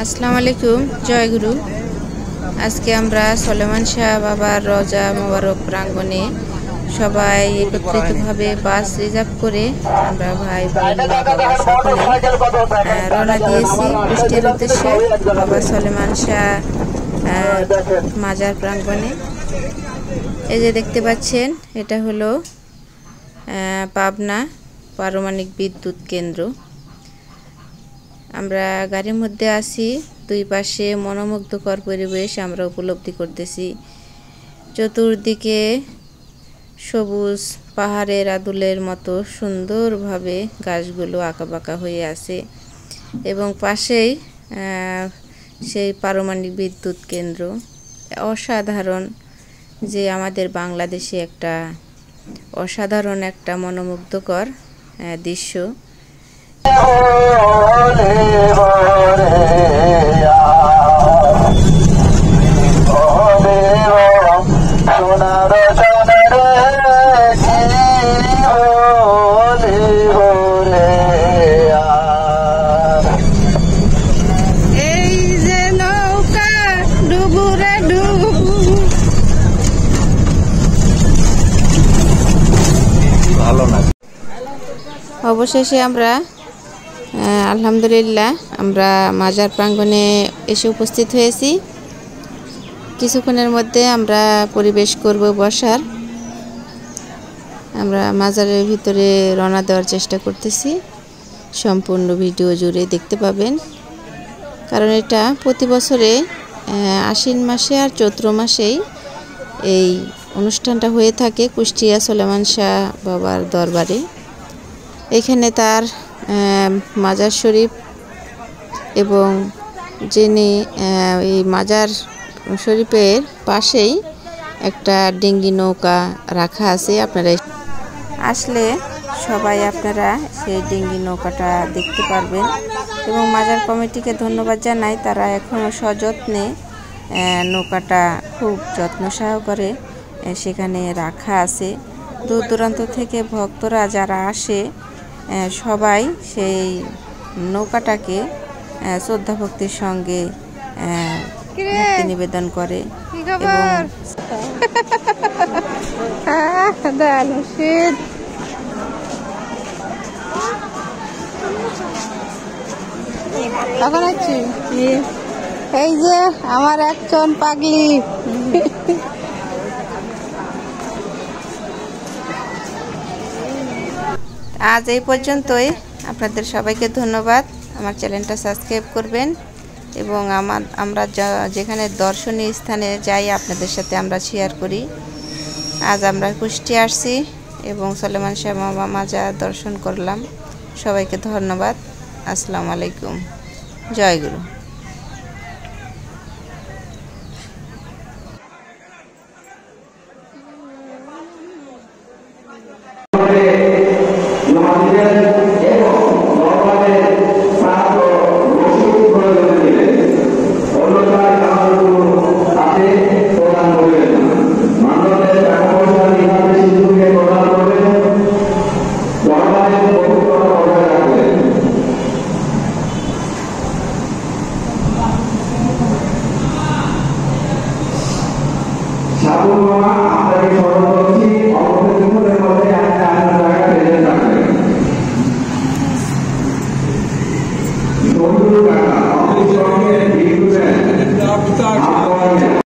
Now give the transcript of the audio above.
আসসালামু আলাইকুম, জয় গুরু। আজকে আমরা সলেমান শাহ বাবার রওজা মোবারক প্রাঙ্গণে সবাই একত্রিতভাবে বাস রিজার্ভ করে আমরা ভাই বোন বাবা সকলে রওনা দিয়েছি কুষ্টিয়ার উদ্দেশ্যে বাবা সলেমান শাহ মাজার প্রাঙ্গণে। এই যে দেখতে পাচ্ছেন, এটা হলো পাবনা পারমাণবিক বিদ্যুৎ কেন্দ্র। আমরা গাড়ির মধ্যে আছি, দুই পাশে মনোমুগ্ধকর পরিবেশ আমরা উপলব্ধি করতেছি। চতুর্দিকে সবুজ পাহাড়ের আদলের মতো সুন্দরভাবে গাছগুলো আঁকাবাঁকা হয়ে আছে এবং পাশেই সেই পারমাণবিক বিদ্যুৎ কেন্দ্র। অসাধারণ, যে আমাদের বাংলাদেশে একটা অসাধারণ একটা মনোমুগ্ধকর দৃশ্য। অবশেষে আমরা আলহামদুলিল্লাহ আমরা মাজার প্রাঙ্গণে এসে উপস্থিত হয়েছি। কিছুক্ষণের মধ্যে আমরা পরিবেশ করব বসার। আমরা মাজারের ভিতরে রওনা দেওয়ার চেষ্টা করতেছি। সম্পূর্ণ ভিডিও জুড়ে দেখতে পাবেন, কারণ এটা প্রতি বছরে আশ্বিন মাসে আর চৈত্র মাসেই এই অনুষ্ঠানটা হয়ে থাকে কুষ্টিয়া সলেমান শাহ বাবার দরবারে। এখানে তার মাজার শরীফ এবং যিনি এই মাজার শরীফের পাশেই একটা ডিঙ্গি নৌকা রাখা আছে। আপনারা আসলে সবাই আপনারা সেই ডিঙ্গি নৌকাটা দেখতে পারবেন এবং মাজার কমিটিকে ধন্যবাদ জানাই, তারা এখনও সযত্নে নৌকাটা খুব যত্ন সহকারে সেখানে রাখা আছে। দূর দূরান্ত থেকে ভক্তরা যারা আসে সবাই সেই নৌকাটাকে শ্রদ্ধা ভক্তির সঙ্গে নিবেদন করে এই যে আমার একজন পাগলি। আজ এই পর্যন্তই। আপনাদের সবাইকে ধন্যবাদ। আমার চ্যানেলটা সাবস্ক্রাইব করবেন এবং আমরা যেখানে দর্শনীয় স্থানে যাই আপনাদের সাথে আমরা শেয়ার করি। আজ আমরা কুষ্টিয়া আসছি এবং সলেমান শাহ মাজার দর্শন করলাম। সবাইকে ধন্যবাদ। আসসালামু আলাইকুম, জয় গুরু। আপনাকে স্মরণ করছি, অবশ্যই মধ্যে একটা জায়গা পেয়ে থাকবেন।